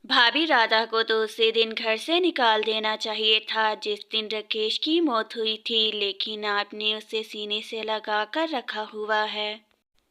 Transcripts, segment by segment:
भाभी राधा को तो उसी दिन घर से निकाल देना चाहिए था जिस दिन राकेश की मौत हुई थी, लेकिन आपने उसे सीने से लगा कर रखा हुआ है।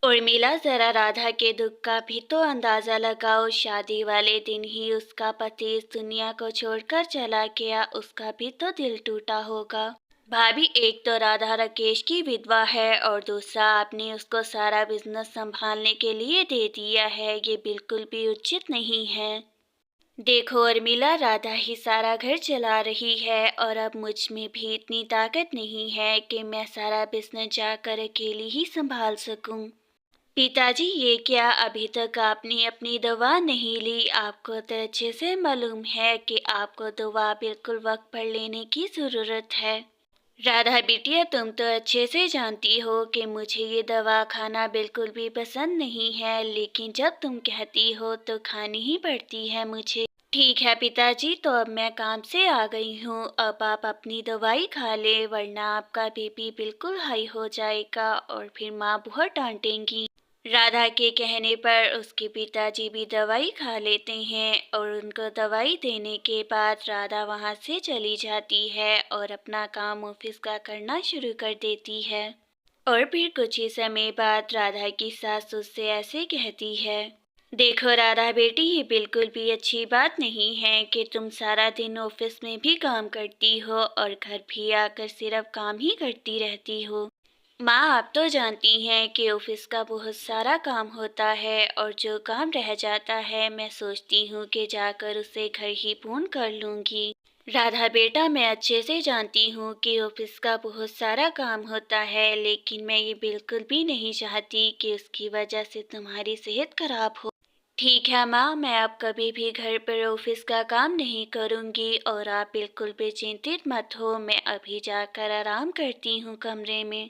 उर्मिला, जरा राधा के दुख का भी तो अंदाजा लगाओ। शादी वाले दिन ही उसका पति इस दुनिया को छोड़कर चला गया, उसका भी तो दिल टूटा होगा। भाभी, एक तो राधा राकेश की विधवा है और दूसरा आपने उसको सारा बिजनेस संभालने के लिए दे दिया है, ये बिल्कुल भी उचित नहीं है। देखो उर्मिला, राधा ही सारा घर चला रही है और अब मुझ में भी इतनी ताकत नहीं है कि मैं सारा बिजनेस जाकर अकेली ही संभाल सकूं। पिताजी, ये क्या, अभी तक आपने अपनी दवा नहीं ली? आपको तो अच्छे से मालूम है कि आपको दवा बिल्कुल वक्त पर लेने की ज़रूरत है। राधा बिटिया, तुम तो अच्छे से जानती हो कि मुझे ये दवा खाना बिल्कुल भी पसंद नहीं है, लेकिन जब तुम कहती हो तो खानी ही पड़ती है मुझे। ठीक है पिताजी, तो अब मैं काम से आ गई हूँ, अब आप अपनी दवाई खा ले, वरना आपका बीपी बिल्कुल हाई हो जाएगा और फिर माँ बहुत डांटेंगी। राधा के कहने पर उसके पिताजी भी दवाई खा लेते हैं और उनको दवाई देने के बाद राधा वहाँ से चली जाती है और अपना काम ऑफिस का करना शुरू कर देती है। और फिर कुछ ही समय बाद राधा की सास उससे ऐसे कहती है, देखो राधा बेटी, ये बिल्कुल भी अच्छी बात नहीं है कि तुम सारा दिन ऑफिस में भी काम करती हो और घर भी आकर सिर्फ काम ही करती रहती हो। माँ, आप तो जानती हैं कि ऑफिस का बहुत सारा काम होता है और जो काम रह जाता है मैं सोचती हूँ कि जाकर उसे घर ही पूर्ण कर लूँगी। राधा बेटा, मैं अच्छे से जानती हूँ कि ऑफिस का बहुत सारा काम होता है, लेकिन मैं ये बिल्कुल भी नहीं चाहती कि उसकी वजह से तुम्हारी सेहत खराब हो। ठीक है माँ, मैं अब कभी भी घर पर ऑफिस का काम नहीं करूँगी और आप बिल्कुल भी चिंतित मत हो, मैं अभी जाकर आराम करती हूँ कमरे में।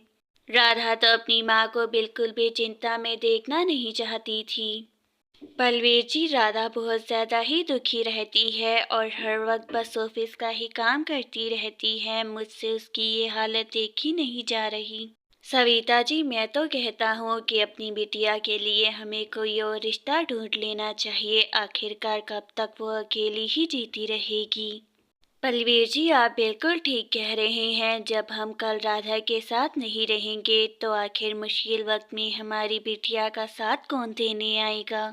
राधा तो अपनी माँ को बिल्कुल भी चिंता में देखना नहीं चाहती थी। बलवीर जी, राधा बहुत ज़्यादा ही दुखी रहती है और हर वक्त बस ऑफिस का ही काम करती रहती है, मुझसे उसकी ये हालत देखी नहीं जा रही। सविता जी, मैं तो कहता हूँ कि अपनी बिटिया के लिए हमें कोई और रिश्ता ढूंढ लेना चाहिए, आखिरकार कब तक वो अकेली ही जीती रहेगी। बलवीर जी, आप बिल्कुल ठीक कह रहे हैं, जब हम कल राधा के साथ नहीं रहेंगे तो आखिर मुश्किल वक्त में हमारी बिटिया का साथ कौन देने आएगा।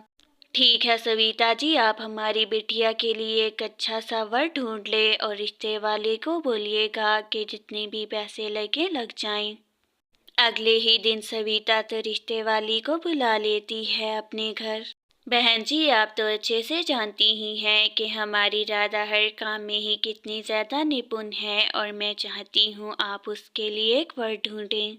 ठीक है सविता जी, आप हमारी बिटिया के लिए एक अच्छा सा वर ढूंढ ले और रिश्ते वाले को बोलिएगा कि जितने भी पैसे लगे लग जाएं। अगले ही दिन सविता तो रिश्ते वाली को बुला लेती है अपने घर। बहन जी, आप तो अच्छे से जानती ही हैं कि हमारी राधा हर काम में ही कितनी ज़्यादा निपुण है और मैं चाहती हूँ आप उसके लिए एक वर ढूंढें।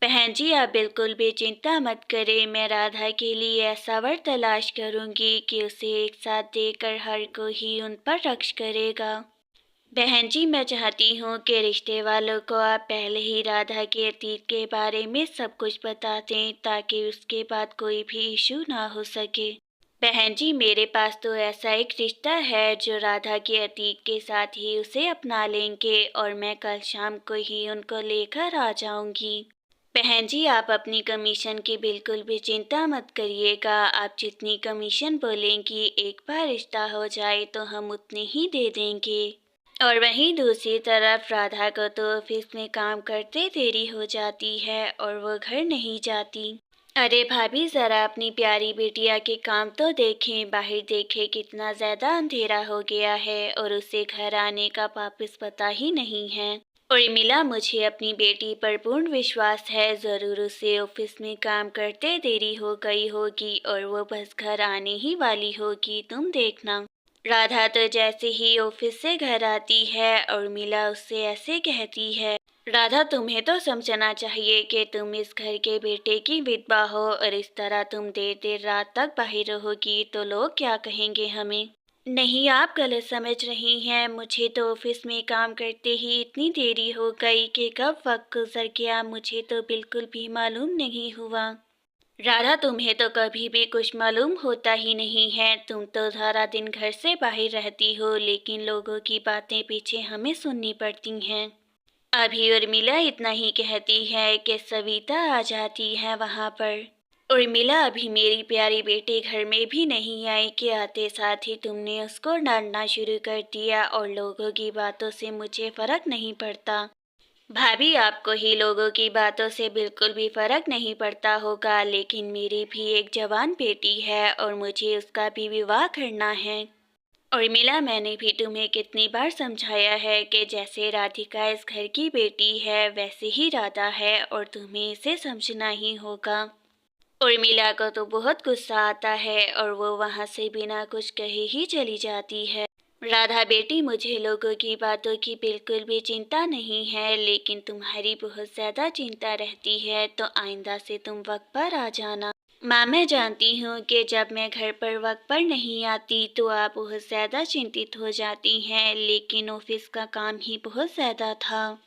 बहन जी, आप बिल्कुल भी चिंता मत करें, मैं राधा के लिए ऐसा वर तलाश करूँगी कि उसे एक साथ देकर हर कोई उन पर रक्ष करेगा। बहन जी, मैं चाहती हूँ कि रिश्ते वालों को आप पहले ही राधा के अतीत के बारे में सब कुछ बता दें ताकि उसके बाद कोई भी इशू ना हो सके। बहन जी, मेरे पास तो ऐसा एक रिश्ता है जो राधा के अतीत के साथ ही उसे अपना लेंगे और मैं कल शाम को ही उनको लेकर आ जाऊंगी। बहन जी, आप अपनी कमीशन की बिल्कुल भी चिंता मत करिएगा, आप जितनी कमीशन बोलेंगी एक बार रिश्ता हो जाए तो हम उतनी ही दे देंगे। और वहीं दूसरी तरफ राधा को तो ऑफिस में काम करते देरी हो जाती है और वो घर नहीं जाती। अरे भाभी, जरा अपनी प्यारी बिटिया के काम तो देखें, बाहर देखें कितना ज्यादा अंधेरा हो गया है और उसे घर आने का वापस पता ही नहीं है। उर्मिला, मुझे अपनी बेटी पर पूर्ण विश्वास है, जरूर उसे ऑफिस में काम करते देरी हो गई होगी और वो बस घर आने ही वाली होगी, तुम देखना। राधा तो जैसे ही ऑफिस से घर आती है उर्मिला उससे ऐसे कहती है, राधा, तुम्हें तो समझना चाहिए कि तुम इस घर के बेटे की विधवा हो और इस तरह तुम देर देर रात तक बाहर रहोगी तो लोग क्या कहेंगे हमें। नहीं, आप गलत समझ रही हैं, मुझे तो ऑफिस में काम करते ही इतनी देरी हो गई कि कब वक्त गुजर गया मुझे तो बिल्कुल भी मालूम नहीं हुआ। राधा, तुम्हें तो कभी भी कुछ मालूम होता ही नहीं है, तुम तो सारा दिन घर से बाहर रहती हो लेकिन लोगों की बातें पीछे हमें सुननी पड़ती हैं। अभी उर्मिला इतना ही कहती है कि सविता आ जाती है वहाँ पर। उर्मिला, अभी मेरी प्यारी बेटी घर में भी नहीं आई कि आते साथ ही तुमने उसको डांटना शुरू कर दिया और लोगों की बातों से मुझे फर्क नहीं पड़ता। भाभी, आपको ही लोगों की बातों से बिल्कुल भी फर्क नहीं पड़ता होगा, लेकिन मेरी भी एक जवान बेटी है और मुझे उसका भी विवाह करना है। उर्मिला, मैंने भी तुम्हें कितनी बार समझाया है कि जैसे राधिका इस घर की बेटी है वैसे ही राधा है और तुम्हें इसे समझना ही होगा। उर्मिला को तो बहुत गुस्सा आता है और वो वहाँ से बिना कुछ कहे ही चली जाती है। राधा बेटी, मुझे लोगों की बातों की बिल्कुल भी चिंता नहीं है, लेकिन तुम्हारी बहुत ज़्यादा चिंता रहती है, तो आइंदा से तुम वक्त पर आ जाना। माँ, मैं जानती हूँ कि जब मैं घर पर वक्त पर नहीं आती तो आप बहुत ज़्यादा चिंतित हो जाती हैं, लेकिन ऑफिस का काम ही बहुत ज़्यादा था।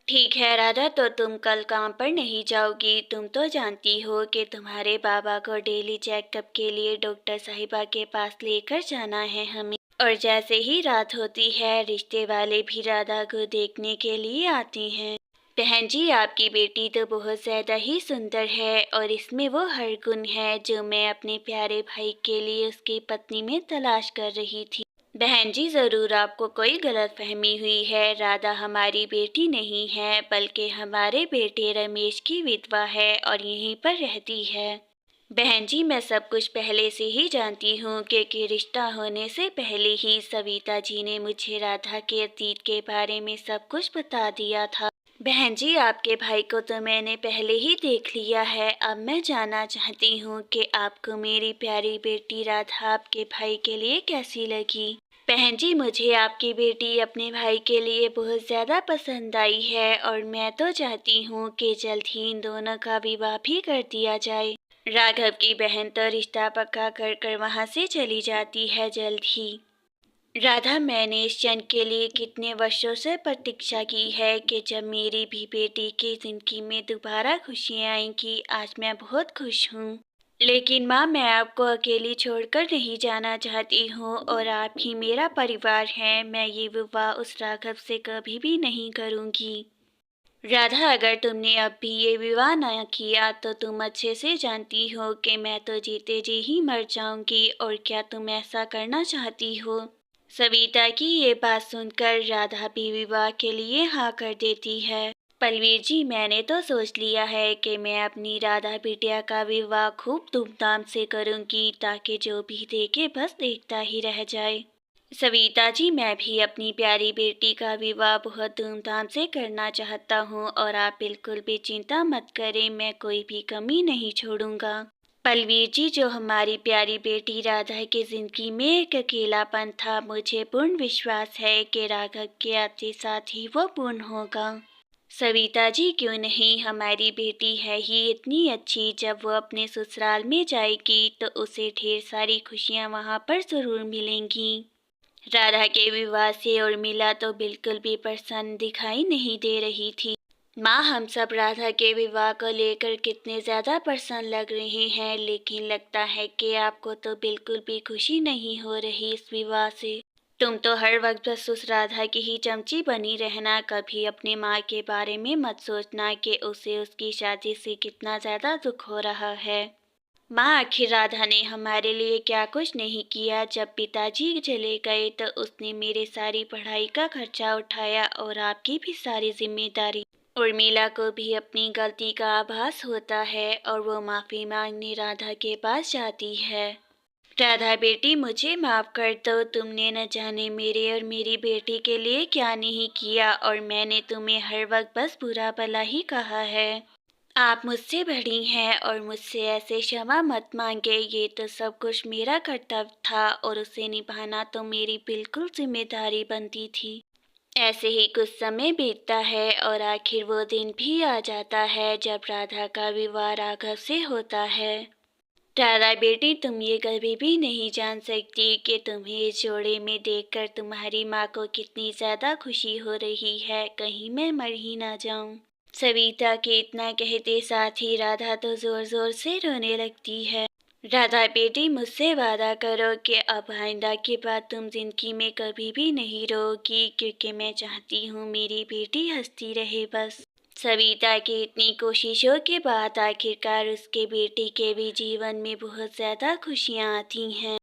ठीक है राधा, तो तुम कल काम पर नहीं जाओगी। तुम तो जानती हो कि तुम्हारे बाबा को डेली चेकअप के लिए डॉक्टर साहिबा के पास लेकर जाना है हमें। और जैसे ही रात होती है रिश्ते वाले भी राधा को देखने के लिए आते हैं। बहन जी, आपकी बेटी तो बहुत ज़्यादा ही सुंदर है और इसमें वो हर गुण है जो मैं अपने प्यारे भाई के लिए उसकी पत्नी में तलाश कर रही थी। बहन जी, ज़रूर आपको कोई गलतफहमी हुई है। राधा हमारी बेटी नहीं है, बल्कि हमारे बेटे रमेश की विधवा है और यहीं पर रहती है। बहन जी, मैं सब कुछ पहले से ही जानती हूँ क्योंकि रिश्ता होने से पहले ही सविता जी ने मुझे राधा के अतीत के बारे में सब कुछ बता दिया था। बहन जी, आपके भाई को तो मैंने पहले ही देख लिया है। अब मैं जानना चाहती हूँ कि आपको मेरी प्यारी बेटी राधा आपके भाई के लिए कैसी लगी। बहन जी, मुझे आपकी बेटी अपने भाई के लिए बहुत ज़्यादा पसंद आई है और मैं तो चाहती हूँ कि जल्द ही इन दोनों का विवाह भी कर दिया जाए। राघव की बहन तो रिश्ता पक्का कर कर वहाँ से चली जाती है जल्द ही। राधा, मैंने इस क्षण के लिए कितने वर्षों से प्रतीक्षा की है कि जब मेरी भी बेटी की जिंदगी में दोबारा खुशियाँ आएंगी। आज मैं बहुत खुश हूँ। लेकिन माँ, मैं आपको अकेली छोड़कर नहीं जाना चाहती हूँ और आप ही मेरा परिवार हैं। मैं ये विवाह उस राघव से कभी भी नहीं करूँगी। राधा, अगर तुमने अब भी ये विवाह न किया तो तुम अच्छे से जानती हो कि मैं तो जीते जी ही मर जाऊंगी। और क्या तुम ऐसा करना चाहती हो? सविता की ये बात सुनकर राधा भी विवाह के लिए हाँ कर देती है। पलवीर जी, मैंने तो सोच लिया है कि मैं अपनी राधा बिटिया का विवाह खूब धूमधाम से करूंगी ताकि जो भी देखे बस देखता ही रह जाए। सविता जी, मैं भी अपनी प्यारी बेटी का विवाह बहुत धूमधाम से करना चाहता हूँ और आप बिल्कुल भी चिंता मत करें, मैं कोई भी कमी नहीं छोड़ूंगा। पलवीर जी, जो हमारी प्यारी बेटी राधा की जिंदगी में एक अकेलापन था, मुझे पूर्ण विश्वास है कि राघव के आते साथ ही वो पूर्ण होगा। सविता जी, क्यों नहीं, हमारी बेटी है ही इतनी अच्छी। जब वो अपने ससुराल में जाएगी तो उसे ढेर सारी खुशियाँ वहाँ पर ज़रूर मिलेंगी। राधा के विवाह से उर्मिला तो बिल्कुल भी प्रसन्न दिखाई नहीं दे रही थी। माँ, हम सब राधा के विवाह को लेकर कितने ज़्यादा प्रसन्न लग रहे हैं, लेकिन लगता है कि आपको तो बिल्कुल भी खुशी नहीं हो रही इस विवाह से। तुम तो हर वक्त बस उस राधा की ही चमची बनी रहना, कभी अपनी माँ के बारे में मत सोचना कि उसे उसकी शादी से कितना ज़्यादा दुख हो रहा है। माँ, आखिर राधा ने हमारे लिए क्या कुछ नहीं किया। जब पिताजी चले गए तो उसने मेरे सारी पढ़ाई का खर्चा उठाया और आपकी भी सारी जिम्मेदारी। उर्मिला को भी अपनी गलती का आभास होता है और वो माफ़ी मांगने राधा के पास जाती है। राधा बेटी, मुझे माफ़ कर दो। तुमने न जाने मेरे और मेरी बेटी के लिए क्या नहीं किया और मैंने तुम्हें हर वक्त बस बुरा भला ही कहा है। आप मुझसे बड़ी हैं और मुझसे ऐसे क्षमा मत मांगे। ये तो सब कुछ मेरा कर्तव्य था और उसे निभाना तो मेरी बिल्कुल जिम्मेदारी बनती थी। ऐसे ही कुछ समय बीतता है और आखिर वो दिन भी आ जाता है जब राधा का विवाह राघव से होता है। राधा बेटी, तुम ये कभी भी नहीं जान सकती कि तुम्हें इस जोड़े में देखकर तुम्हारी माँ को कितनी ज़्यादा खुशी हो रही है। कहीं मैं मर ही ना जाऊं। सविता के इतना कहते साथ ही राधा तो जोर जोर से रोने लगती है। राधा बेटी, मुझसे वादा करो कि अब आइंदा के बाद तुम जिंदगी में कभी भी नहीं रोगी, क्योंकि मैं चाहती हूँ मेरी बेटी हंसती रहे बस। सविता की इतनी कोशिशों के बाद आखिरकार उसके बेटे के भी जीवन में बहुत ज़्यादा खुशियाँ आती हैं।